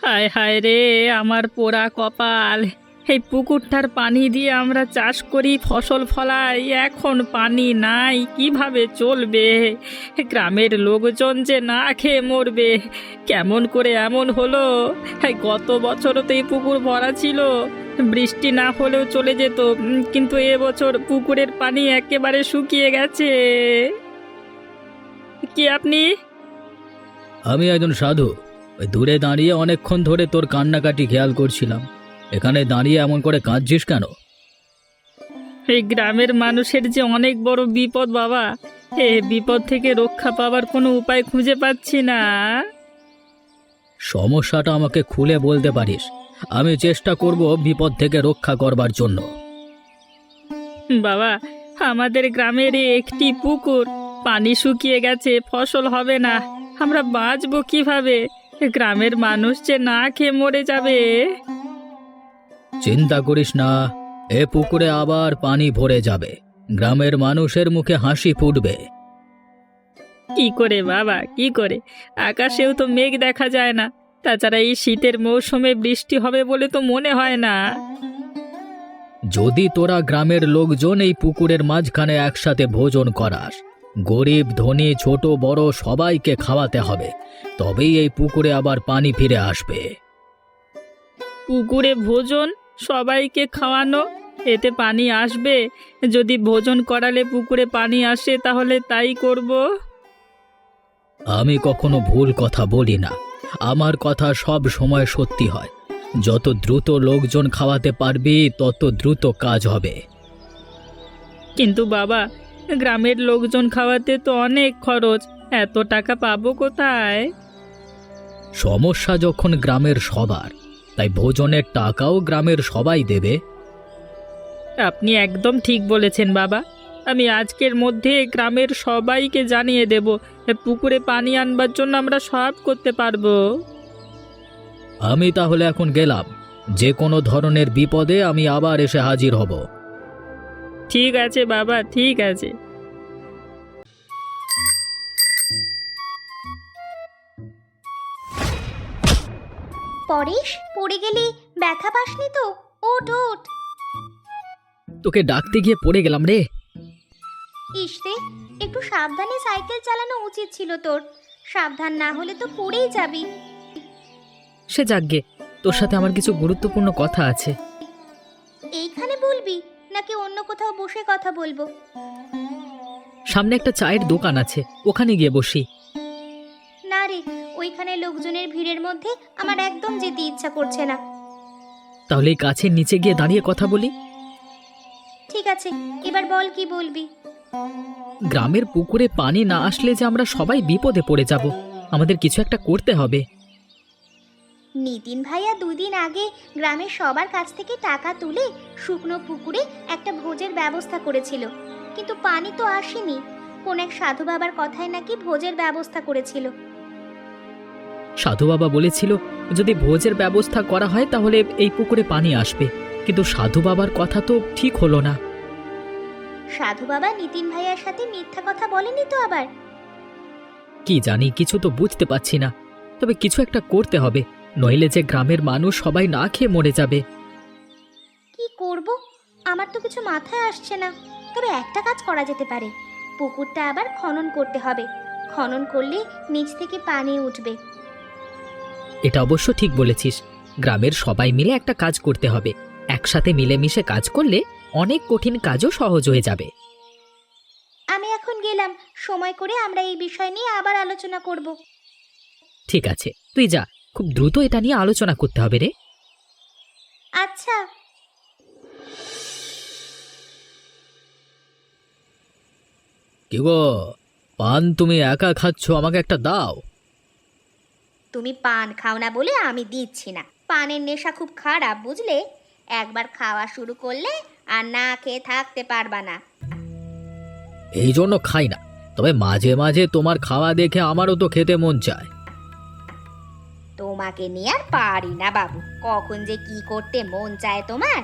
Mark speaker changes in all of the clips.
Speaker 1: হায় হায় রে, আমার পোড়া কপাল! এই পুকুরটার পানি দিয়ে আমরা চাষ করি, ফসল ফলাই, এখন পানি নাই, কিভাবে চলবে? গ্রামের লোকজন যে না খেয়ে মরবে। কেমন করে এমন হলো? এই গত বছরও তো এই পুকুর ভরা ছিল, বৃষ্টি না হলেও চলে যেত, কিন্তু এবছর পুকুরের পানি একেবারে শুকিয়ে গেছে। কি আপনি?
Speaker 2: আমি একজন সাধু। ওই দূরে দাঁড়িয়ে অনেকক্ষণ ধরে তোর কান্নাকাটি খেয়াল করছিলাম। এখানে দাঁড়িয়ে এমন করে কাঁদছিস কেন?
Speaker 1: এই গ্রামের মানুষের যে অনেক বড় বিপদ বাবা, এ বিপদ থেকে রক্ষা পাওয়ার কোনো উপায় খুঁজে পাচ্ছি না।
Speaker 2: সমস্যাটা আমাকে খুলে বলতে পারিস, আমি চেষ্টা করব বিপদ থেকে রক্ষা করবার জন্য।
Speaker 1: বাবা, আমাদের গ্রামের এই একটি পুকুর, পানি শুকিয়ে গেছে, ফসল হবে না, আমরা বাঁচবো কিভাবে? গ্রামের মানুষ যে না খেয়ে মরে যাবে।
Speaker 2: চিন্তা করিস না, এ পুকুরে আবার পানি ভরে যাবে, গ্রামের মানুষের মুখে হাসি ফুটবে।
Speaker 1: কি করে বাবা, কি করে? আকাশেও তো মেঘ দেখা যায় না, তাছাড়া এই শীতের মৌসুমে বৃষ্টি হবে বলে তো মনে হয় না।
Speaker 2: যদি তোরা গ্রামের লোকজন এই পুকুরের মাঝখানে একসাথে ভোজন করাস, গরিব ধনী ছোট বড় সবাইকে খাওয়াতে হবে, তবেই এই পুকুরে আবার পানি ফিরে আসবে।
Speaker 1: পুকুরে ভোজন, সবাইকে খাওয়ানো, এতে পানি আসবে? যদি ভোজন করালে পুকুরে পানি আসে তাহলে তাই করব।
Speaker 2: আমি কখনো ভুল কথা বলি না, আমার কথা সব সময় সত্যি হয়। যত দ্রুত লোকজন খাওয়াতে পারবি তত দ্রুত কাজ হবে।
Speaker 1: কিন্তু বাবা, গ্রামের লোকজন খাওয়াতে তো অনেক খরচ, এত টাকা পাবো কোথায়?
Speaker 2: সমস্যা যখন গ্রামের সবার, তাই ভোজনের টাকাও গ্রামের সবাই দেবে।
Speaker 1: আপনি একদম ঠিক বলেছেন বাবা, আমি আজকের মধ্যে গ্রামের সবাইকে জানিয়ে দেব, পুকুরে পানি আনবার জন্য আমরা সব করতে পারবো।
Speaker 2: আমি তাহলে এখন গেলাম, যে কোনো ধরনের বিপদে আমি আবার এসে হাজির হব।
Speaker 1: ঠিক আছে বাবা, ঠিক আছে।
Speaker 3: পরেশ, পড়ে গেলি? ব্যথা পাসনি তো? ওঠ ওঠ।
Speaker 2: তোকে ডাকতে গিয়ে পড়ে গেলাম রে।
Speaker 3: ইসতে, একটু সাবধানে সাইকেল চালানো উচিত ছিল তোর। সাবধান না হলে তো পড়েই যাবি।
Speaker 1: সে যাকগে, তোর সাথে আমার কিছু গুরুত্বপূর্ণ কথা আছে।
Speaker 3: এইখানে বলবি নাকি অন্য কোথাও বসে কথা বলবো?
Speaker 1: সামনে একটা চায়ের দোকান আছে, ওখানে গিয়ে বসি।
Speaker 3: না রে, ওইখানে লোকজনের ভিড়ের মধ্যে আমার একদম যেতে ইচ্ছা করছে না।
Speaker 1: তাহলে এই গাছের নিচে গিয়ে দাঁড়িয়ে কথা বলি।
Speaker 3: ঠিক আছে, এবার বল কি বলবি।
Speaker 1: গ্রামের পুকুরে পানি না আসলে যে আমরা সবাই বিপদে পড়ে যাব, আমাদের কিছু একটা করতে হবে।
Speaker 3: নিতিন ভাইয়া 2 দিন আগে গ্রামের সবার কাছ থেকে টাকা তুলে শুকনো পুকুরে একটা ভোজের ব্যবস্থা করেছিল, কিন্তু পানি তো আসেনি। কোন এক সাধু বাবার কথায় নাকি ভোজের ব্যবস্থা করেছিল।
Speaker 1: সাধু বাবা বলেছিল যদি ভোজের ব্যবস্থা করা হয় তাহলে এই পুকুরে পানি আসবে, কিন্তু সাধু বাবার কথা তো ঠিক হলো না।
Speaker 3: সাধু বাবা নিতিন ভাইয়ার সাথে মিথ্যা কথা বলেনি তো আবার?
Speaker 1: কি জানি, কিছু তো বুঝতে পারছি না, তবে কিছু একটা করতে হবে, নইলে যে গ্রামের মানুষ সবাই না খেয়ে মরে যাবে।
Speaker 3: কি করব আমার তো কিছু মাথায় আসছে না। তবে একটা কাজ করা যেতে পারে, পুকুরটা আবার খনন করতে হবে। খনন করলে নিচ থেকে পানি উঠবে।
Speaker 1: এটা অবশ্য ঠিক বলেছিস, গ্রামের সবাই মিলে একটা কাজ করতে হবে, একসাথে মিলেমিশে কাজ করলে অনেক কঠিন কাজও সহজ হয়ে যাবে।
Speaker 3: আমি এখন গেলাম, সময় করে আমরা এই বিষয় নিয়ে আবার আলোচনা করব।
Speaker 1: ঠিক আছে, তুই যা, খুব দ্রুত এটা নিয়ে আলোচনা করতে হবে রে।
Speaker 3: আচ্ছা।
Speaker 2: কি গো, পান তুমি একা খাচ্ছ, আমাকে একটা দাও।
Speaker 3: তুমি পান খাও না বলে আমি দিচ্ছি না। পানের নেশা খুব খারাপ, বুঝলে? একবার খাওয়া শুরু করলে আর না খেয়ে থাকতে পারবা না।
Speaker 2: এই জন্য খাই না, তবে মাঝে মাঝে তোমার খাওয়া দেখে আমারও তো খেতে মন চায়।
Speaker 3: তোমাকে নিয়ে আর পারি না বাবু, কখন যে কি করতে মন চায় তোমার।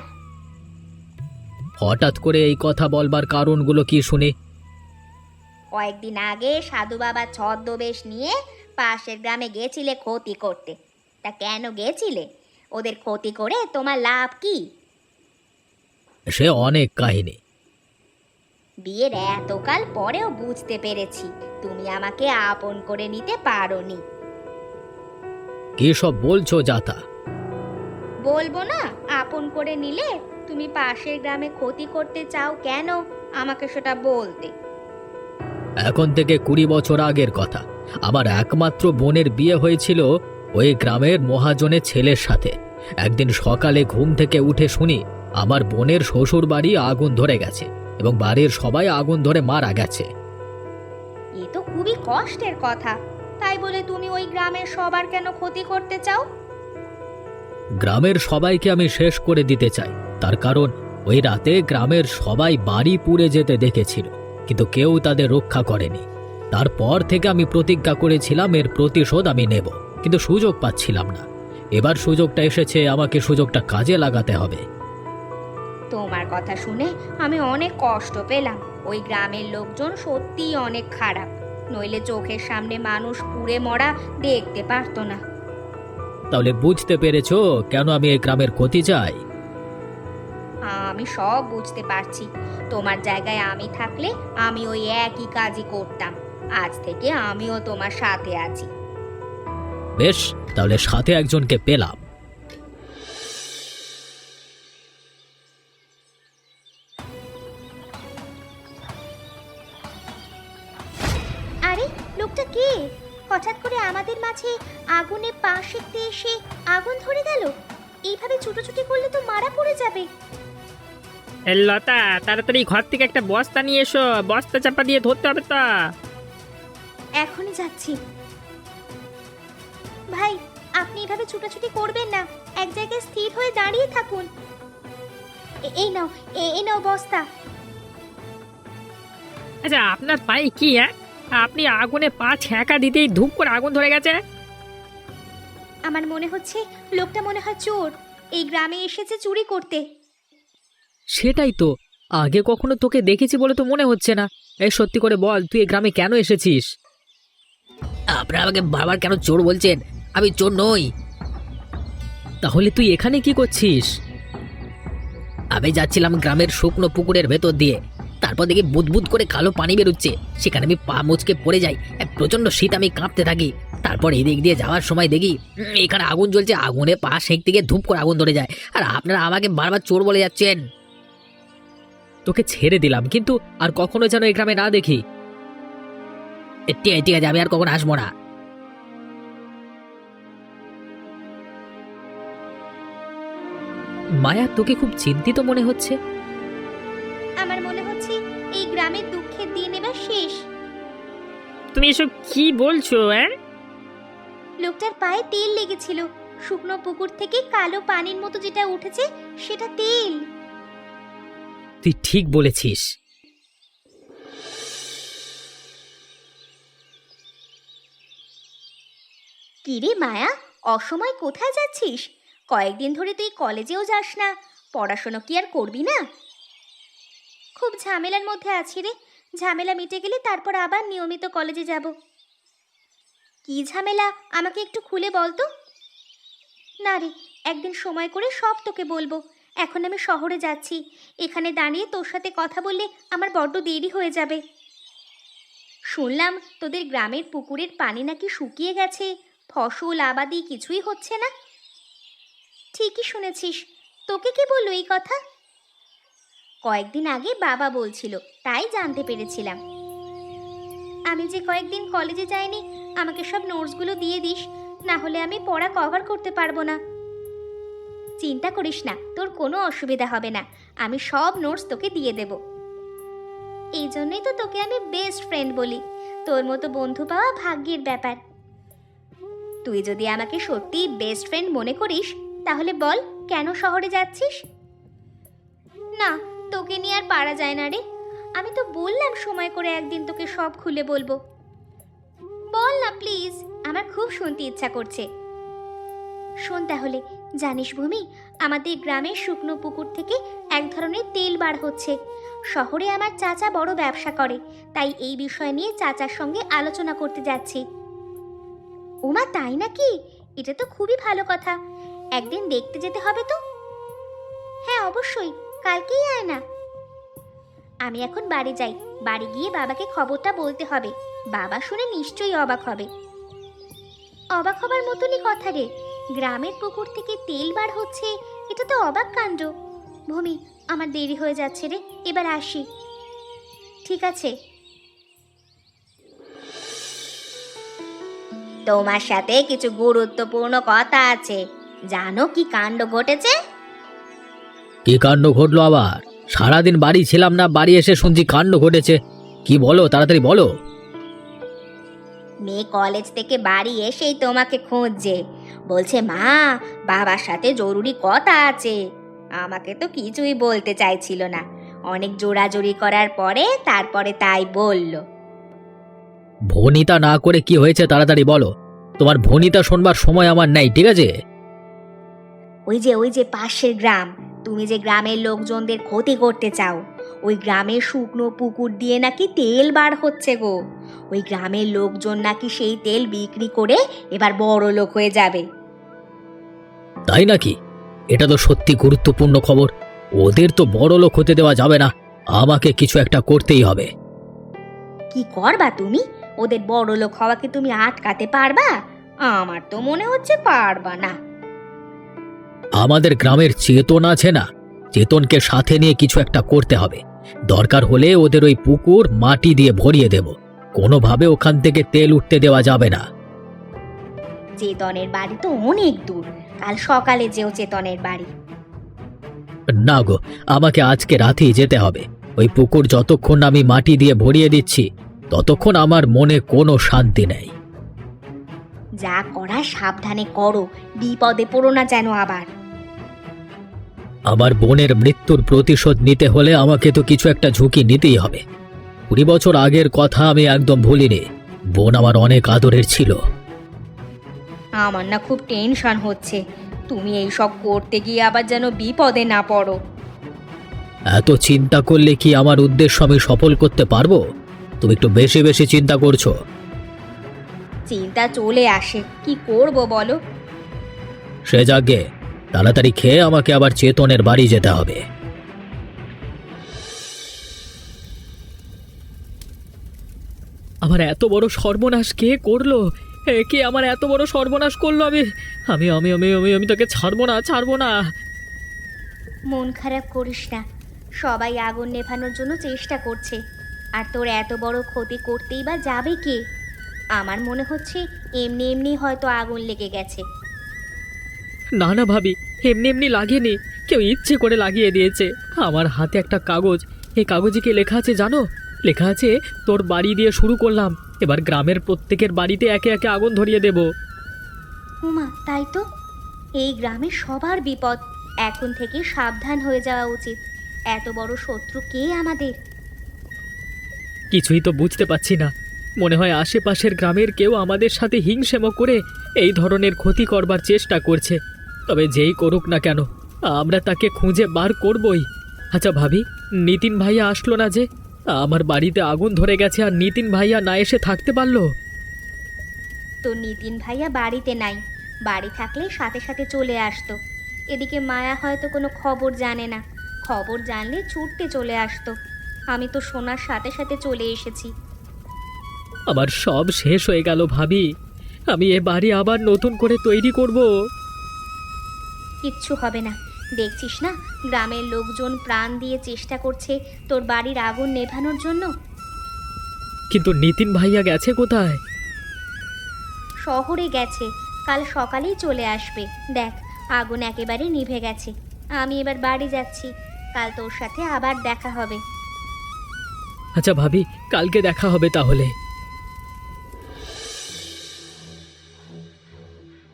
Speaker 2: হঠাৎ করে এই কথা বলবার কারণগুলো কি শুনি?
Speaker 3: কয়েকদিন আগে সাধু বাবা ছদ্মবেশ নিয়ে পাশের গ্রামে গেছিলে ক্ষতি করতে। তা কেন গেছিলে? ওদের ক্ষতি করে তোমার লাভ কি?
Speaker 2: সে অনেক কাহিনী।
Speaker 3: বিয়ের এতকাল পরেও বুঝতে পেরেছি তুমি আমাকে আপন করে নিতে পারোনি।
Speaker 2: কি সব বলছো যাতা?
Speaker 3: বলবো না? আপন করে নিলে তুমি পাশের গ্রামে ক্ষতি করতে চাও কেন, আমাকে সেটা বলতে।
Speaker 2: এখন থেকে 20 বছর আগের কথা। আমার একমাত্র বোনের বিয়ে হয়েছিল ওই গ্রামের মহাজনের ছেলের সাথে। একদিন সকালে ঘুম থেকে উঠে শুনি আমার বোনের শ্বশুর বাড়ি আগুন ধরে গেছে এবং বাড়ির সবাই আগুন ধরে মারা গেছে।
Speaker 3: এ তো খুবই কষ্টের কথা। তাই বলে তুমি ওই গ্রামের সবার কেন ক্ষতি করতে চাও?
Speaker 2: গ্রামের সবাইকে আমি শেষ করে দিতে চাই, তার কারণ ওই রাতে গ্রামের সবাই বাড়ি পুড়ে যেতে দেখেছিল, কিন্তু কেউ তাদের রক্ষা করেনি। তারপর থেকে আমি প্রতিজ্ঞা করেছিলাম এর প্রতিশোধ আমি নেব, কিন্তু সুযোগ পাচ্ছিলাম না। এবার সুযোগটা এসেছে, আমাকে সুযোগটা কাজে লাগাতে হবে।
Speaker 3: তোমার কথা শুনে আমি অনেক কষ্ট পেলাম। ওই গ্রামের লোকজন সত্যিই অনেক খারাপ, নইলে চোখের সামনে মানুষ পুড়ে মরা দেখতে পারতো না।
Speaker 2: তাহলে বুঝতে পেরেছো কেন আমি এই গ্রামের ক্ষতি চাই?
Speaker 3: আমি সব বুঝতে পারছি। তোমার জায়গায় আমি থাকলে আমি ওই একই কাজই করতাম। আজ থেকে আমিও তোমার সাথে আছি।
Speaker 2: বেশ, তাহলে সাথে একজনকে পেলাম।
Speaker 3: আরে, লোকটা কে? হঠাৎ করে আমাদের মাঝে আগুনে পা সেঁকতে এসে আগুন ধরে গেল। এইভাবে ছুটোছুটি করলে তো মারা পড়ে যাবে।
Speaker 1: এ লতা, তাড়াতাড়ি ঘর থেকে একটা বস্তা নিয়ে এসো, বস্তা চাপা দিয়ে ধরতে হবে তো।
Speaker 3: এখনই যাচ্ছি। ভাই, আপনি এভাবে ছুটাছুটি করবেন না, এক জায়গায় স্থির হয়ে দাঁড়িয়ে থাকুন। এই নাও বস্তা।
Speaker 1: আচ্ছা, আপনার পায়ে কি? হ্যাঁ, আপনি আগুনে পা ছ্যাঁকা দিতেই ধূপ করে আগুন ধরে গেছে।
Speaker 3: আমার মনে হচ্ছে লোকটা মনে হয় চোর, এই গ্রামে এসেছে চুরি করতে।
Speaker 2: সেটাই তো, আগে কখনো তোকে দেখেছি বলে তো মনে হচ্ছে না। এই সত্যি করে বল, তুই এই গ্রামে কেন এসেছিস? আপনারা আমাকে বারবার কেন চোর বলছেন? আমি চোর নই। তাহলে তুই এখানে কি করছিস? আমি যাচ্ছিলাম গ্রামের শুকনো পুকুরের ভেতর দিয়ে, তারপর দেখি বুদবুদ করে কালো পানি বেরোচ্ছে। সেখানে আমি পা মুচকে পড়ে যাই, প্রচন্ড শীত, আমি কাঁপতে থাকি। তারপর এদিক দিয়ে যাওয়ার সময় দেখি এখানে আগুন জ্বলছে, আগুনে পা সেঁকতে গিয়ে ধূপ করে আগুন ধরে যায়। আর আপনারা আমাকে বারবার চোর বলে যাচ্ছেন। তোকে ছেড়ে দিলাম, কিন্তু আর কখনো যেন এই গ্রামে না দেখি। ঠিক আছে, আমি আর কখনো আসবো না। মায়া, তোকে খুব চিন্তিত মনে হচ্ছে।
Speaker 3: আমার মনে হচ্ছে এই গ্রামের দুঃখের দিন এবার শেষ।
Speaker 1: তুমি এসব কি বলছো? হ্যাঁ,
Speaker 3: লোকটার পায়ে তেল লেগেছিল, শুকনো পুকুর থেকে কালো পানির মতো যেটা উঠেছে সেটা তেল।
Speaker 2: তুই ঠিক বলেছিস।
Speaker 3: কিরে মায়া, অসময় কোথায় যাচ্ছিস? কয়েকদিন ধরে তুই কলেজেও যাস না, পড়াশোনা কি আর করবি না? খুব ঝামেলার মধ্যে আছি রে। ঝামেলা মিটে গেলে তারপর আবার নিয়মিত কলেজে যাব। কি ঝামেলা আমাকে একটু খুলে বল তো। না রে, একদিন সময় করে সব তোকে বলবো। এখন আমি শহরে যাচ্ছি, এখানে দাঁড়িয়ে তোর সাথে কথা বললে আমার বড্ড দেরি হয়ে যাবে। শুনলাম তোদের গ্রামের পুকুরের পানি নাকি শুকিয়ে গেছে, ফসল আবাদি কিছুই হচ্ছে না। ঠিকই শুনেছিস। তোকে কে বললো এই কথা? কয়েকদিন আগে বাবা বলছিল, তাই জানতে পেরেছিলাম। আমি যে কয়েকদিন কলেজে যাইনি, আমাকে সব নোটসগুলো দিয়ে দিস, না হলে আমি পড়া কভার করতে পারবো না। চিন্তা করিস না, তোর কোনো অসুবিধা হবে না, আমি সব নোটস তোকে দিয়ে দেব। এই জন্যই তো তোকে আমি বেস্ট ফ্রেন্ড বলি। তোর মতো বন্ধু পাওয়া ভাগ্যের ব্যাপার। তুই যদি আমাকে সত্যিই বেস্ট ফ্রেন্ড মনে করিস, তাহলে বল কেন শহরে যাচ্ছিস? না, তোকে নিয়ে আর পারা যায় না রে। আমি তো বললাম সময় করে একদিন তোকে সব খুলে বলবো। বল না প্লিজ, আমার খুব শুনতে ইচ্ছা করছে। শোন তাহলে, জানিস ভূমি, আমাদের গ্রামের শুকনো পুকুর থেকে এক ধরনের তেল বার হচ্ছে। শহরে আমার চাচা বড় ব্যবসা করে, তাই এই বিষয় নিয়ে চাচার সঙ্গে আলোচনা করতে যাচ্ছি। ওমা, তাই নাকি? এটা তো খুবই ভালো কথা। একদিন দেখতে যেতে হবে তো। হ্যাঁ অবশ্যই, কালকেই আয় না। আমি এখন বাড়ি যাই, বাড়ি গিয়ে বাবাকে খবরটা বলতে হবে। বাবা শুনে নিশ্চয়ই অবাক হবে। অবাক হবার মতনই কথা রে, গ্রামের পুকুর থেকে তেল বার হচ্ছে, এটা তো অবাক কাণ্ড। ভূমি, আমার দেরি হয়ে যাচ্ছে রে, এবার আসি। ঠিক আছে। তোমার সাথে কিছু গুরুত্বপূর্ণ কথা আছে। জানো কি কাণ্ড ঘটেছে?
Speaker 2: কি কাণ্ড ঘটলো আবার? সারাদিন বাড়ি ছিলাম না, বাড়ি এসে শুনছি কাণ্ড ঘটেছে। কি বলো, তাড়াতাড়ি বলো।
Speaker 3: মেয়ে কলেজ থেকে বাড়ি এসেই তোমাকে খুঁজছে, বলছে মা বাবার সাথে জরুরি কথা আছে। আমাকে তো কিছুই বলতে চাইছিল না, অনেক জোরাজুরি করার পরে তারপরে তাই বলল।
Speaker 2: ভনিতা না করে কি হয়েছে তাড়াতাড়ি বলো। তোমার ভনিতা শোনবার সময় আমার নাই, ঠিক আছে?
Speaker 3: ওই যে পাশের গ্রাম, তুমি যে গ্রামের লোকজনদের ক্ষতি করতে চাও, ওই গ্রামের শুকনো পুকুর দিয়ে নাকি তেল বার হচ্ছে গো। ওই গ্রামের লোকজন নাকি সেই তেল বিক্রি করে এবার বড় লোক হয়ে যাবে।
Speaker 2: তাই নাকি? এটা তো সত্যি গুরুত্বপূর্ণ খবর। ওদের তো বড় লোক হতে দেওয়া যাবে না, আমাকে কিছু একটা করতেই হবে।
Speaker 3: কি করবা তুমি? ওদের বড় লোক হওয়াকে তুমি আটকাতে পারবা? আমার তো মনে হচ্ছে পারবা না।
Speaker 2: আমাদের গ্রামের চেতন আছে না, চেতনকে সাথে নিয়ে কিছু একটা করতে হবে। দরকার হলে ওদের ওই পুকুর মাটি দিয়ে ভরিয়ে দেব, কোনোভাবে ওখান থেকে তেল উঠতে দেওয়া যাবে না।
Speaker 3: চেতনের বাড়ি তো অনেক দূর, কাল সকালে যেও চেতনের বাড়ি।
Speaker 2: না গো, আমাকে আজকে রাতেই যেতে হবে। ওই পুকুর যতক্ষণ আমি মাটি দিয়ে ভরিয়ে দিচ্ছি ততক্ষণ আমার মনে কোনো শান্তি নেই।
Speaker 3: যা করা সাবধানে করো, বিপদে পড়ো না যেন আবার।
Speaker 2: আমার বোনের মৃত্যুর প্রতিশোধ নিতে হলে আমাকে তো কিছু একটা ঝুঁকি নিতেই হবে। 20 বছর আগের কথা আমি একদম ভুলিনি। বোন আমার অনেক আদরের ছিল।
Speaker 3: আমার না খুব টেনশন হচ্ছে, তুমি এই সব করতে গিয়ে আবার যেন বিপদে না পড়ো।
Speaker 2: এত চিন্তা করলে কি আমার উদ্দেশ্য আমি সফল করতে পারবো? তুমি একটু বেশি বেশি চিন্তা করছো।
Speaker 3: চিন্তা চলে আসে, কি করব বলো?
Speaker 2: সে যাগে, তাড়াতাড়ি খেয়ে আমাকে আবার চেতনের বাড়ি যেতে হবে। আমার এত বড় সর্বনাশ কে করলো? কে আমার এত বড় সর্বনাশ করলো? আমি আমি আমি আমি আমি আমি তাকে ছাড়বো না।
Speaker 3: মন খারাপ করিস না, সবাই আগুন নেভানোর জন্য চেষ্টা করছে, আর তোর এত বড় ক্ষতি করতেই বা যাবে কে? আমার মনে হচ্ছে এমনি এমনি হয়তো আগুন লেগে গেছে।
Speaker 2: না না ভাবি, এমনি এমনি লাগেনি, কেউ ইচ্ছে করে লাগিয়ে দিয়েছে। আমার হাতে একটা কাগজ, এই কাগজে কি লেখা আছে জানো? লেখা আছে, তোর বাড়ি দিয়ে শুরু করলাম, এবার গ্রামের প্রত্যেকের বাড়িতে একে একে আগুন ধরিয়ে দেব।
Speaker 3: উমা, তাই তো, এই গ্রামে সবার বিপদ, এখন থেকে সাবধান হয়ে যাওয়া উচিত। এত বড় শত্রু কে আমাদের?
Speaker 2: কিছুই তো বুঝতে পারছি না। মনে হয় আশেপাশের গ্রামের কেউ আমাদের সাথে হিংসেম করে এই ধরনের ক্ষতি করবার চেষ্টা করছে। তবে যেই করুক না কেন, আমরা তাকে খুঁজে বার করবই। আচ্ছা ভাবি, নিতিন ভাইয়া আসলো না যে? আমার বাড়িতে আগুন ধরে গেছে আর নিতিন ভাইয়া না এসে থাকতে পারলো?
Speaker 3: তো নিতিন ভাইয়া বাড়িতে নাই, বাড়ি থাকলে সাথে সাথে চলে আসতো। এদিকে মায়া হয়তো কোনো খবর জানে না, খবর জানলে ছুটতে চলে আসতো। আমি তো শোনার সাথে সাথে চলে এসেছি।
Speaker 2: আমার সব শেষ হয়ে গেল ভাবি। আমি এ বাড়ি আবার নতুন করে তৈরি করব।
Speaker 3: কিচ্ছু হবে না, দেখছিস না গ্রামের লোকজন প্রাণ দিয়ে চেষ্টা করছে তোর বাড়ির আগুন নেভানোর জন্য।
Speaker 2: কিন্তু নিতিন ভাইয়া গেছে কোথায়?
Speaker 3: শহরে গেছে, কাল সকালেই চলে আসবে। দেখ, আগুন একেবারে নিভে গেছে। আমি এবার বাড়ি যাচ্ছি, কাল তোর সাথে আবার দেখা হবে।
Speaker 2: আচ্ছা ভাবি, কালকে দেখা হবে তাহলে।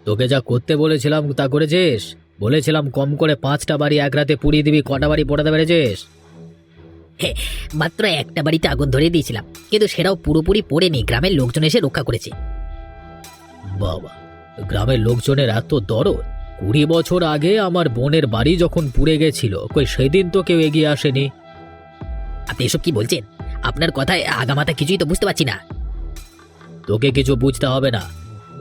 Speaker 2: তোকে যা করতে বলেছিলাম তা করেছিস? বলেছিলাম কম করে 5টা বাড়ি এক রাতে পুড়িয়ে দিবি, কটা বাড়ি পোড়াতে পেরেছিস?
Speaker 4: মাত্র একটা বাড়িতে আগুন ধরিয়ে দিয়েছিলাম, কিন্তু সেটাও পুরোপুরি পড়েনি, গ্রামের লোকজন এসে রক্ষা করেছে।
Speaker 2: বাবা, গ্রামের লোকজনের এত দরদ! 20 বছর আগে আমার বোনের বাড়ি যখন পুড়ে গেছিল, কই সেদিন তো কেউ এগিয়ে আসেনি।
Speaker 4: আপনি এসব কি বলছেন? আপনার কথায় আগামাথা কিছুই তো বুঝতে পারছি না।
Speaker 2: তোকে কিছু বুঝতে হবে না,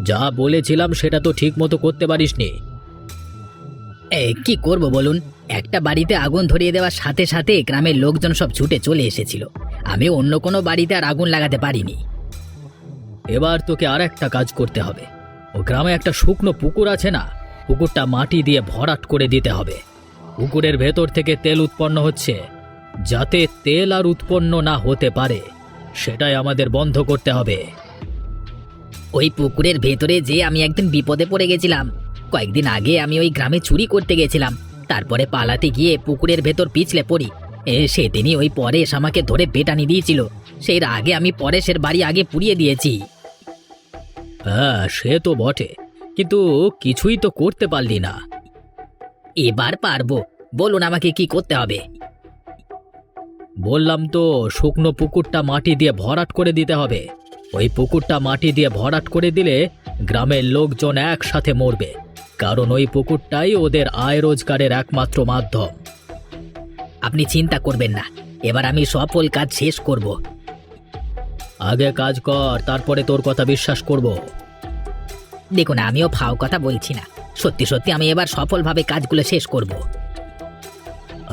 Speaker 2: যা বলেছিলাম সেটা তো ঠিক মতো করতে পারিসনি।
Speaker 4: কি করব বলুন, একটা বাড়িতে আগুন ধরিয়ে দেওয়ার সাথে সাথে গ্রামের লোকজন সব ছুটে চলে এসেছিল। আমি অন্য কোনো বাড়িতে আর আগুন লাগাতে পারিনি।
Speaker 2: এবার তোকে আর একটা কাজ করতে হবে। ও গ্রামে একটা শুকনো পুকুর আছে না, পুকুরটা মাটি দিয়ে ভরাট করে দিতে হবে। পুকুরের ভেতর থেকে তেল উৎপন্ন হচ্ছে, যাতে তেল আর উৎপন্ন না হতে পারে সেটাই আমাদের বন্ধ করতে হবে।
Speaker 4: ওই পুকুরের ভেতরে যে আমি একদিন বিপদে পড়ে গেছিলাম। কয়েকদিন আগে আমি ওই গ্রামে চুরি করতে গেছিলাম, তারপরে পালাতে গিয়ে পুকুরের ভেতর পিছলে পড়ি। সেদিনই ওই পরেশ আমাকে ধরে পেটানি দিয়েছিল। সেই আগে আমি পরেশের বাড়ি আগে পুড়িয়ে দিয়েছি।
Speaker 2: হ্যাঁ, সে তো বটে, কিন্তু কিছুই তো করতে পারলি না।
Speaker 4: এবার পারবো, বলুন আমাকে কি করতে হবে।
Speaker 2: বললাম তো, শুকনো পুকুরটা মাটি দিয়ে ভরাট করে দিতে হবে। ওই পুকুরটা মাটি দিয়ে ভরাট করে দিলে গ্রামের লোকজন একসাথে মরবে, কারণ ওই পুকুরটাই ওদের আয় রোজগারের একমাত্র মাধ্যম।
Speaker 4: আপনি চিন্তা করবেন না, এবার আমি সফল কাজ শেষ করব।
Speaker 2: আগে কাজ কর, তারপরে তোর কথা বিশ্বাস করব।
Speaker 4: দেখুন, আমিও ফাও কথা বলছি না, সত্যি সত্যি আমি এবার সফলভাবে কাজগুলো শেষ করব।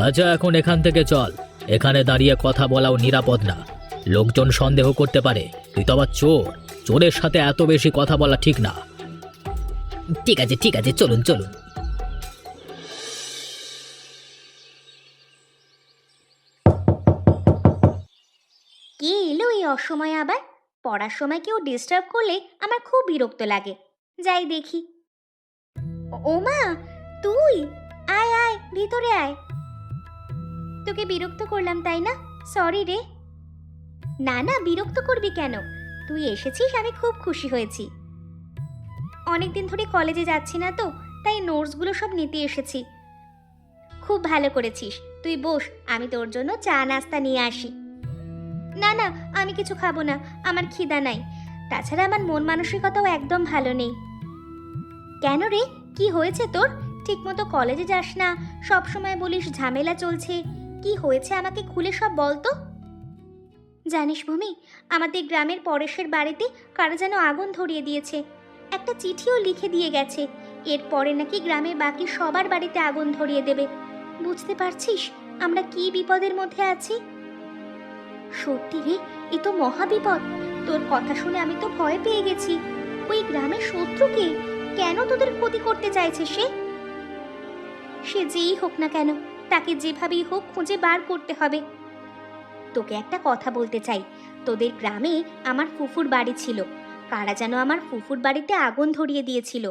Speaker 2: আচ্ছা, এখন এখান থেকে চল। এখানে দাঁড়িয়ে কথা বলাও নিরাপদ না, লোকজন সন্দেহ করতে পারে তুই তো আবার চোর। চোরের সাথে এত বেশি কথা বলা ঠিক না।
Speaker 4: ঠিক আছে ঠিক আছে, চলুন চলুন।
Speaker 3: কে এলো এই অসময়ে আবার? পড়ার সময় কেউ ডিস্টার্ব করলে আমার খুব বিরক্ত লাগে। যাই দেখি। ওমা, তুই? আয় আয়, ভিতরে আয়। তোকে বিরক্ত করলাম তাই না? সরি রে। না না, বিরক্ত করবি কেন? তুই এসেছিস, আমি খুব খুশি হয়েছি। অনেকদিন ধরে কলেজে যাচ্ছি না তো, তাই নোটসগুলো সব নিতে এসেছি। খুব ভালো করেছিস। তুই বস, আমি তোর জন্য চা নাস্তা নিয়ে আসি। না না, আমি কিছু খাবো না, আমার খিদা নাই। তাছাড়া আমার মন মানসিকতাও একদম ভালো নেই। কেন রে, কি হয়েছে তোর? ঠিকমতো কলেজে যাস না, সব সময় বলিস ঝামেলা চলছে। কি হয়েছে আমাকে খুলে সব বল তো। জানিস ভূমি, আমাদের গ্রামের পরেশের বাড়িতে কারা যেন আগুন ধরিয়ে দিয়েছে। একটা চিঠিও লিখে দিয়ে গেছে, এরপরে নাকি গ্রামের বাকি সবার বাড়িতে আগুন ধরিয়ে দেবে। বুঝতে পারছিস আমরা কি বিপদের মধ্যে আছি? সত্যি রে, এ তো মহা বিপদ। তোর কথা শুনে আমি তো ভয় পেয়ে গেছি। ওই গ্রামের শত্রুকে কেন তোদের ক্ষতি করতে চাইছে সে? সে যেই হোক না কেন, তাকে যেভাবেই হোক খুঁজে বার করতে হবে। তোকে একটা কথা বলতে চাই। তোদের গ্রামে আমার ফুফুর বাড়ি ছিল, কারা যেন আমার ফুফুর বাড়িতে আগুন ধরিয়ে দিয়েছিল।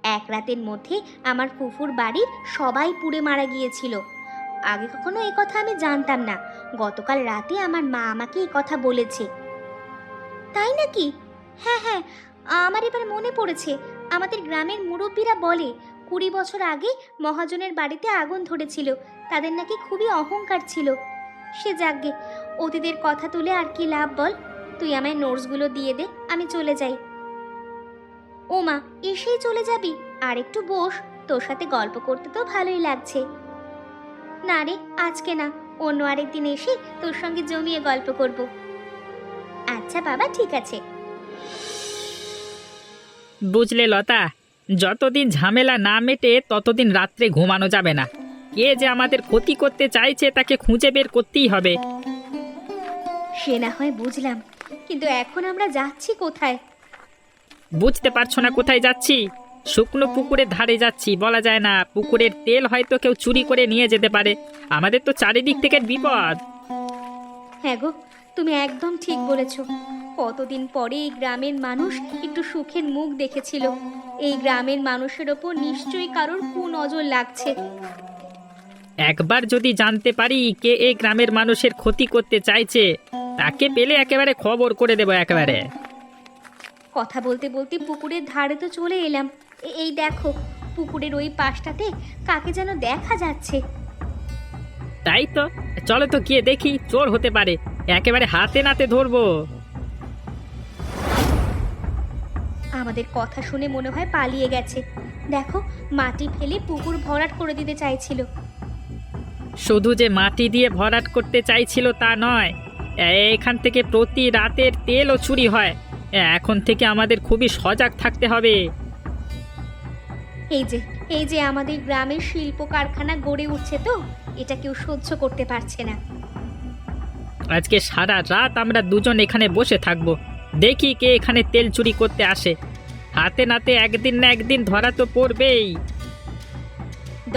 Speaker 3: এক রাতের মধ্যে আমার ফুফুর বাড়ির সবাই পুড়ে মারা গিয়েছিল। আগে কখনো এই কথা আমি জানতাম না, গতকাল রাতে আমার মা আমাকে এই কথা বলেছে। তাই নাকি? হ্যাঁ হ্যাঁ, আমার এবার মনে পড়েছে। আমাদের গ্রামের মুরব্বীরা বলে 20 বছর আগে মহাজনের বাড়িতে আগুন ধরেছিল। তাদের নাকি খুবই অহংকার ছিল। সে যাকগে, অতীতের কথা তুলে আর কি লাভ বল। তুই আমায় নোটসগুলো দিয়ে দে, আমি চলে যাই। ও মা, এসেই চলে যাবি? আর একটু বস, তোর সাথে গল্প করতে তো ভালোই লাগছে। না রে, আজকে না, অন্য আরেকদিন এসে তোর সঙ্গে জমিয়ে গল্প করব। আচ্ছা বাবা, ঠিক আছে।
Speaker 1: বুঝলে লতা, যতদিন ঝামেলা না মেটে ততদিন রাত্রে ঘুমানো যাবে না। কে যে আমাদের ক্ষতি করতে চাইছে তাকে খুঁজে বের করতেই হবে।
Speaker 3: সে না হয় বুঝলাম, কিন্তু এখন আমরা যাচ্ছি কোথায়?
Speaker 1: বুঝতে পারছো না কোথায় যাচ্ছি? শুকনো পুকুরের ধারে যাচ্ছি। বলা যায় না, পুকুরের তেল হয়তো কেউ চুরি করে নিয়ে যেতে পারে। আমাদের তো চারিদিক থেকে বিপদ।
Speaker 3: হ্যাঁ গো, তুমি একদম ঠিক বলেছ। কতদিন পরে এই গ্রামের মানুষ একটু সুখের মুখ দেখেছিল। এই গ্রামের মানুষের ওপর নিশ্চয়ই কারোর কুনজর লাগছে।
Speaker 1: একবার যদি জানতে পারি কে এই গ্রামের মানুষের ক্ষতি করতে চাইছে, তাকে পেলে একেবারে খবর করে দেবো একেবারে।
Speaker 3: কথা বলতে বলতে পুকুরের ধারে তো চলে এলাম। এই দেখো, পুকুরের ওই পাশটাতে কাকে যেন দেখা যাচ্ছে।
Speaker 1: তাই তো, চলো তো গিয়ে দেখি, চোর হতে পারে, একেবারে হাতে নাতে ধরবো।
Speaker 3: আমাদের কথা শুনে মনে হয় পালিয়ে গেছে। দেখো, মাটি ফেলে পুকুর ভরাট করে দিতে চাইছিল।
Speaker 1: শুধু যে মাটি দিয়ে ভরাট করতে চাইছিল তা নয়, এখান থেকে প্রতি রাতের তেলও চুরি হয়। এখন থেকে আমাদের খুবই সজাগ থাকতে হবে।
Speaker 3: এই যে আমাদের গ্রামের শিল্প কারখানা গড়ে উঠছে, তো এটা কেউ সহ্য করতে পারছে না।
Speaker 1: আজকে সারা রাত আমরা দুজন এখানে বসে থাকবো, দেখি কে এখানে তেল চুরি করতে আসে। হাতে নাতে একদিন না একদিন ধরা তো পড়বেই।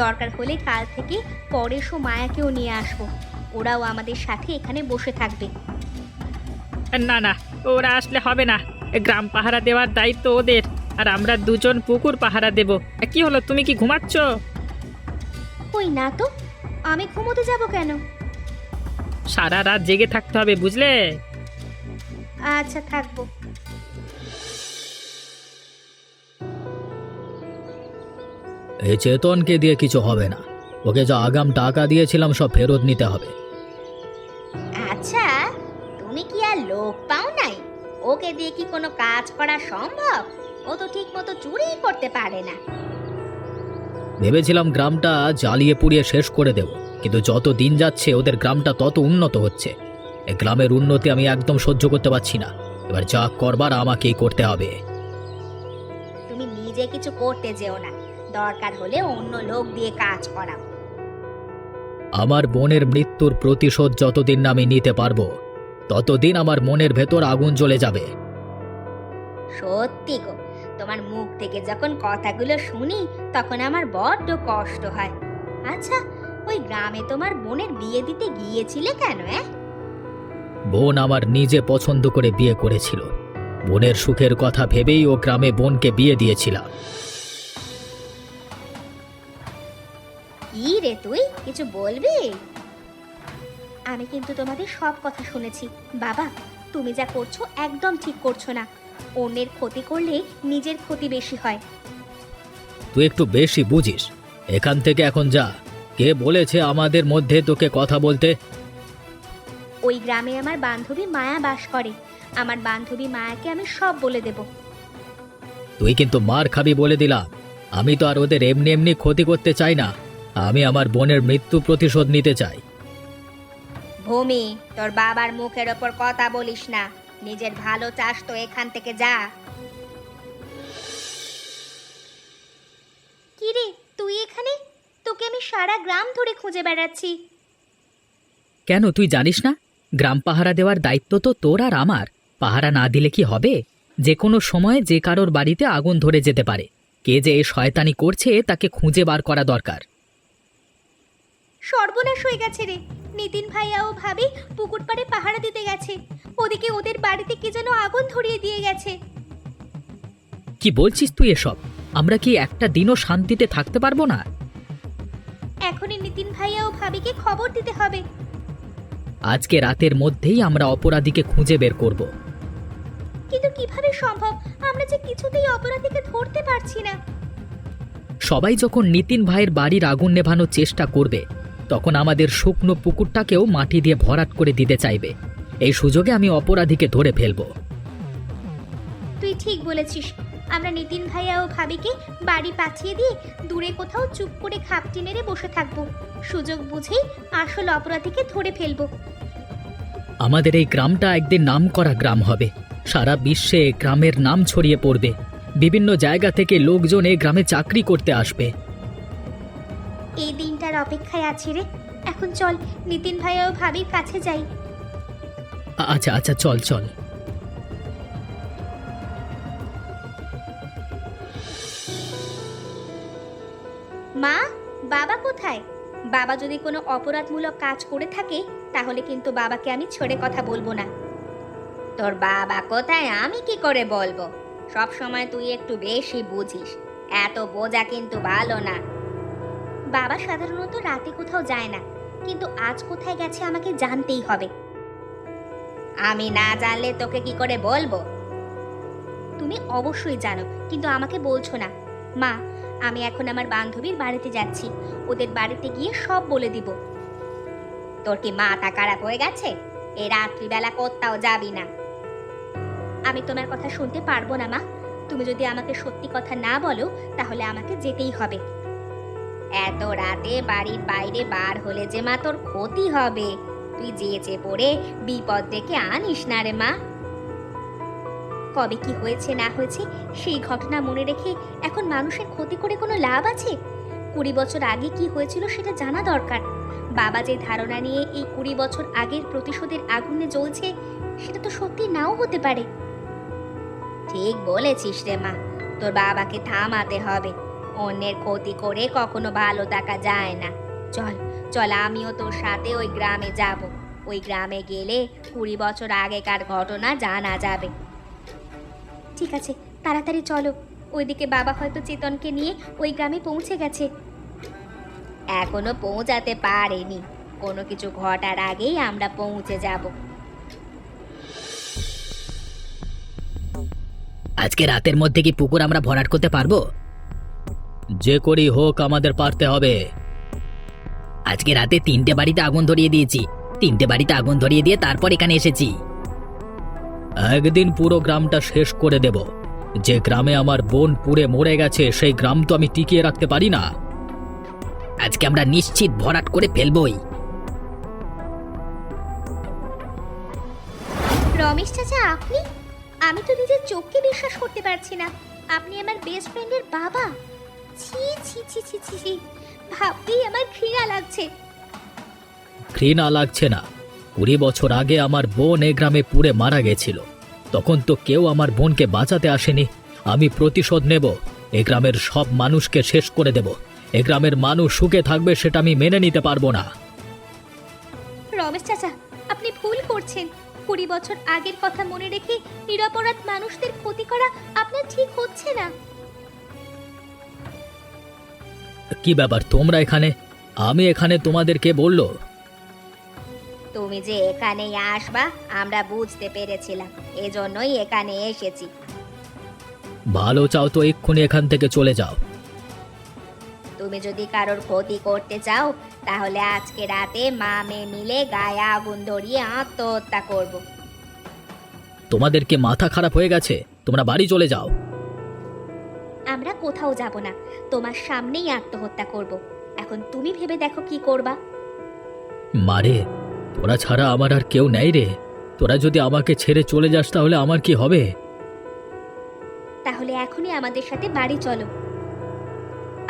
Speaker 3: দরকার হলে কাল থেকে পরেশ ও মায়াকেও নিয়ে আসবো, ওরাও আমাদের সাথে এখানে বসে থাকবে।
Speaker 1: না না, ওরা আসলে হবে না। গ্রাম পাহারা দেওয়ার দায়িত্ব ওদের, আর আমরা দুজন পুকুর পাহারা দেব। কি হলো, তুমি কি ঘুমাচ্ছ?
Speaker 3: কই না তো, আমি ঘুমোতে যাব কেন?
Speaker 1: সারা রাত জেগে থাকতে হবে, বুঝলে?
Speaker 3: আচ্ছা, থাকবো।
Speaker 2: এই চেতনকে দিয়ে কিছু হবে না, ওকে যা আগাম টাকা দিয়েছিলাম সব ফেরত নিতে হবে।
Speaker 3: আচ্ছা, তুমি কি আর লোক পাও নাই? ওকে দিয়ে কি কোনো কাজ করা সম্ভব? ও তো ঠিক মতো চুরি করতে পারে না।
Speaker 2: ভেবেছিলাম গ্রামটা জ্বালিয়ে পুড়িয়ে শেষ করে দেব, কিন্তু যত দিন যাচ্ছে ওদের গ্রামটা তত উন্নত হচ্ছে। এই গ্রামের উন্নতি আমি একদম সহ্য করতে পারছি না। এবার যা করবার আমাকেই করতে হবে।
Speaker 3: তুমি নিজে কিছু করতে যেও না, দরকার হলে অন্য লোক দিয়ে কাজ করাও।
Speaker 2: আমার বোনের মৃত্যুর প্রতিশোধ যতদিন না আমি নিতে পারবো, ততদিন আমার মনের ভেতর আগুন জ্বলে যাবে।
Speaker 3: সত্যি গো, তোমার মুখ থেকে যখন কথাগুলো শুনি তখন আমার বড্ড কষ্ট হয়। আচ্ছা, ওই গ্রামে তোমার বোনের বিয়ে দিতে গিয়েছিলে কেন?
Speaker 2: বোন আমার নিজে পছন্দ করে বিয়ে করেছিল। বোনের সুখের কথা ভেবেই ও গ্রামে বোনকে বিয়ে দিয়েছিলাম।
Speaker 3: কি রে, তুই কিছু বলবি? আমি কিন্তু তোমাদের সব কথা শুনেছি। বাবা, তুমি যা করছো একদম ঠিক করছো না। অন্যের ক্ষতি করলে নিজের ক্ষতি বেশি হয়।
Speaker 2: তুই একটু বেশি বুঝিস। এখান থেকে এখন যা। কে বলেছে আমাদের মধ্যে তোকে কথা বলতে?
Speaker 3: ওই গ্রামে আমার বান্ধবী মায়া বাস করে। আমার বান্ধবী মায়াকে আমি সব বলে দেব।
Speaker 2: তুই কিন্তু মার খাবি বলে দিলাম। আমি তো আর ওদের এমনি এমনি ক্ষতি করতে চাই না। আমি আমার বোনের মৃত্যু প্রতিশোধ নিতে চাই।
Speaker 3: ভূমি, তোর বাবার মুখের ওপর কথা বলিস না। নিজের ভালো চাস তো এখান থেকে যা। কি রে, তুই এখানে? তোকে আমি সারা গ্রাম ধরে খুঁজে বেড়াচ্ছি।
Speaker 2: কেন, তুই জানিস না? গ্রাম পাহারা দেওয়ার দায়িত্ব তো তোর আর আমার। পাহারা না দিলে কি হবে? যে কোনো সময় যে কারোর বাড়িতে আগুন ধরে যেতে পারে। কে যে এই শয়তানি করছে তাকে খুঁজে বার করা দরকার।
Speaker 3: সর্বনাশ হয়ে গেছে রে। নিতিন ভাইয়া ও ভাবি পুকুর পাড়ে পাহারা দিতে গেছে। ওদিকে ওদের বাড়িতে কি যেন আগুন ধরিয়ে দিয়ে গেছে।
Speaker 2: কি বলছিস তুই এসব? আমরা কি একটা দিনও শান্তিতে থাকতে পারবো না?
Speaker 3: এখনই নিতিন ভাইয়া ও ভাবিকে খবর দিতে হবে।
Speaker 2: আজকে রাতের মধ্যেই আমরা অপরাধীকে খুঁজে বের করব।
Speaker 3: কিন্তু কিভাবে সম্ভব? আমরা যে কিছুতেই অপরাধীকে ধরতে পারছি না।
Speaker 2: সবাই যখন নিতিন ভাইয়ের বাড়ির আগুন নেভানোর চেষ্টা করবে, তখন আমাদের শুকনো পুকুরটাকেও মাটি দিয়ে ভরাট করে দিতে চাইবে। এই সুযোগে আমি অপরাধীকে ধরে ফেলব।
Speaker 3: তুই ঠিক বলেছিস। আমরা নিতিন ভাইয়া ও ভাবিকে বাড়ি পাঠিয়ে দিয়ে দূরে কোথাও চুপ করে খাপটি মেরে বসে থাকবো। সুযোগ বুঝেই আসল অপরাধীকে ধরে ফেলবো।
Speaker 2: আমাদের এই গ্রামটা একদিন নামকরা গ্রাম হবে। সারা বিশ্বে গ্রামের নাম ছড়িয়ে পড়বে। বিভিন্ন জায়গা থেকে লোকজন এই গ্রামে চাকরি করতে আসবে।
Speaker 3: এই দিনটার অপেক্ষায় আছি রে। এখন চল নিতিন ভাইয়া ও ভাবির কাছে যাই।
Speaker 2: আচ্ছা আচ্ছা, চল চল।
Speaker 3: মা, বাবা কোথায়? বাবা যদি কোনো অপরাধমূলক কাজ করে থাকে তাহলে কিন্তু বাবাকে আমি ছেড়ে কথা বলবো না। তোর বাবা কোথায় আমি কি করে বলবো? সব সময় তুই একটু বেশি বুঝিস। এত বোঝা কিন্তু ভালো না। বাবা সাধারণত রাতে কোথাও যায় না, কিন্তু আজ কোথায় গেছে আমাকে জানতেই হবে। আমি না জানলে তোকে কি করে বলবো? তুমি অবশ্যই জানো, কিন্তু আমাকে বলছো না। মা, আমি এখন আমার বান্ধবীর বাড়িতে যাচ্ছি। ওদের বাড়িতে গিয়ে সব বলে দিব। তোর কি মাথা খারাপ হয়ে গেছে? এই রাত্রিবেলা কোথাও যাবি না। আমি তোমার কথা শুনতে পারবো না মা। তুমি যদি আমাকে সত্যি কথা না বলো তাহলে আমাকে যেতেই হবে। এত রাতে বাড়ির বাইরে বার হলে যে মা তোর ক্ষতি হবে। তুই যেচে পড়ে বিপদ ডেকে আনিস না রে মা। কবে কি হয়েছে না হয়েছে সেই ঘটনা মনে রেখে এখন মানুষের ক্ষতি করে কোনো লাভ আছে? 20 বছর আগে কি হয়েছিল সেটা জানা দরকার। বাবা যে ধারণা নিয়ে এই 20 বছর আগের প্রতিশোধের আগুনে জ্বলছে সেটা তো সত্যি নাও হতে পারে। ঠিক বলেছিস রে মা, তোর বাবাকে থামাতে হবে। অন্যের ক্ষতি করে কখনো ভালো থাকা যায় না। চল চল, আমিও তোর সাথে ওই গ্রামে যাব। ওই গ্রামে গেলে 20 বছর আগেকার ঘটনা জানা যাবে। ঠিক আছে, তাড়াতাড়ি চলো। ওইদিকে বাবা হয়তো চেতনকে নিয়ে ওই গ্রামে পৌঁছে গেছে। এখনো পৌঁছাতে পারেনি, কোনো কিছু ঘটার আগেই আমরা পৌঁছে যাব।
Speaker 4: আজকে রাতের মধ্যে কি পুকুর আমরা ভরাট করতে পারবো?
Speaker 2: যে করেই হোক আমাদের পারতে হবে।
Speaker 4: আজকে রাতে 3টে বাড়িতে আগুন ধরিয়ে দিয়েছি। 3টে বাড়িতে আগুন ধরিয়ে দিয়ে তারপর এখানে এসেছি।
Speaker 2: একদিন পুরো গ্রামটা শেষ করে দেব। যে গ্রামে আমার বোন পুড়ে মরে গেছে সেই গ্রাম তো আমি টিকিয়ে রাখতে পারি না।
Speaker 4: আজকে আমরা নিশ্চিত ভরাট করে ফেলবই।
Speaker 3: রমেশ চাচা, আপনি? আমি তো নিজের চোখকে বিশ্বাস করতে পারছি না। আপনি আমার বেস্ট ফ্রেন্ডের বাবা? ছি ছি ছি ছি ছি ছি, ভাবতেই আমার ঘৃণা লাগছে।
Speaker 2: ঘৃণা লাগছে না? 20 বছর আগে আমার বোন এ গ্রামে পুড়ে মারা গেছিল। তখন তো কেউ আমার বোনকে বাঁচাতে আসেনি। আমি প্রতিশোধ নেব। এ গ্রামের সব মানুষকে শেষ করে দেব। এ গ্রামের মানুষ সুখে থাকবে সেটা আমি মেনে নিতে পারবো না।
Speaker 3: রমেশ চাচা, আপনি ভুল করছেন। 20 বছর আগের কথা মনে রেখে নিরপরাধ মানুষদের ক্ষতি করা আপনার ঠিক হচ্ছে না।
Speaker 2: কি ব্যাপার তোমরা এখানে? আমি এখানে, তোমাদের কে বললো?
Speaker 3: তুমি যে এখানেই আসবা আমরা বুঝতে পেরেছিলাম, এজন্যই এখানে এসেছি।
Speaker 2: ভালো চাও তো এক্ষুনি এখান থেকে চলে যাও।
Speaker 3: তুমি যদি কারোর ক্ষতি করতে চাও তাহলে আজকে রাতে মা মেয়ে মিলে গায়ে আগুন ধরিয়ে আত্মহত্যা করব।
Speaker 2: তোমাদের কি মাথা খারাপ হয়ে গেছে? তোমরা বাড়ি চলে যাও।
Speaker 3: আমরা কোথাও যাব না, তোমার সামনেই আত্মহত্যা করব। এখন তুমি ভেবে দেখো কি করবা।
Speaker 2: মারে, তোরা ছাড়া আমার আর কেউ নেই রে। তোরা যদি আমাকে ছেড়ে চলে যাস তাহলে আমার কি হবে?
Speaker 3: তাহলে এখনই আমাদের সাথে বাড়ি চলো।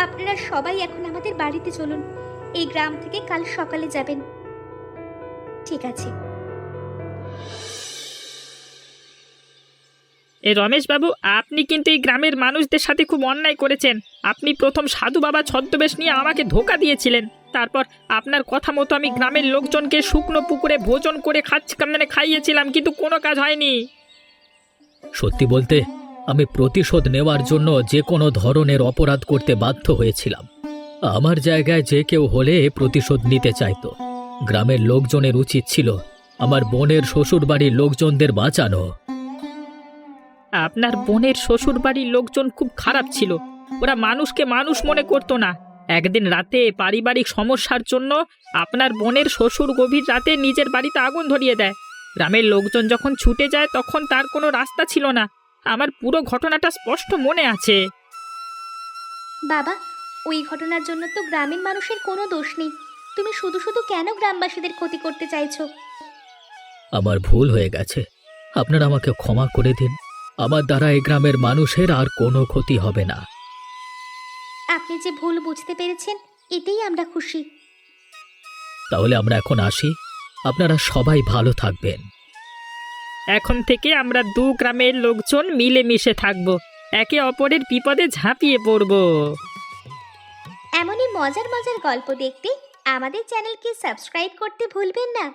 Speaker 3: আপনারা সবাই এখন আমাদের বাড়িতে চলুন। এই গ্রাম থেকে কাল সকালে যাবেন। ঠিক আছে।
Speaker 1: এ রমেশ বাবু, আপনি কিন্তু এই গ্রামের মানুষদের সাথে খুব অন্যায় করেছেন। আপনি প্রথম সাধু বাবা ছদ্মবেশ নিয়ে আমাকে ধোঁকা দিয়েছিলেন। তারপর আপনার কথা মতো আমি গ্রামের লোকজনকে শুকনো পুকুরে ভোজন করে খাইয়েছিলাম, কিন্তু কোনো কাজ হয়নি।
Speaker 2: সত্যি বলতে আমি প্রতিশোধ নেওয়ার জন্য যে কোনো ধরনের অপরাধ করতে বাধ্য হয়েছিলাম। আমার জায়গায় যে কেউ হলে প্রতিশোধ নিতে চাইতো। গ্রামের লোকজনের উচিত ছিল আমার বোনের শ্বশুরবাড়ির লোকজনদের বাঁচানো।
Speaker 1: আপনার বোনের শ্বশুর বাড়ির লোকজন খুব খারাপ ছিল। ওরা মানুষকে মানুষ মনে করতো না। একদিন রাতে পারিবারিক সমস্যার জন্য আপনার বোনের শ্বশুর গভীর রাতে নিজের বাড়িতে আগুন ধরিয়ে দেয়। গ্রামের লোকজন যখন ছুটে যায় তখন তার কোনো রাস্তা ছিল না। আমার পুরো ঘটনাটা স্পষ্ট মনে আছে।
Speaker 3: বাবা, ওই ঘটনার জন্য তো গ্রামের মানুষের কোনো দোষ নেই। তুমি শুধু শুধু কেন গ্রামবাসীদের ক্ষতি করতে চাইছো?
Speaker 2: আমার ভুল হয়ে গেছে, আপনারা আমাকে ক্ষমা করে দিন। আমার দ্বারা এই গ্রামের মানুষের আর কোনো ক্ষতি হবে না।
Speaker 3: আপনি যে ভুল বুঝতে পেরেছেন এতেই আমরা খুশি।
Speaker 2: তাহলে আমরা এখন আসি। আপনারা সবাই ভালো থাকবেন।
Speaker 1: এখন থেকে আমরা 2 গ্রামের লোকজন মিলেমিশে থাকব, একে অপরের বিপদে ঝাঁপিয়ে পড়ব।
Speaker 3: এমনই মজার মজার গল্প দেখতে আমাদের চ্যানেলকে সাবস্ক্রাইব করতে ভুলবেন না।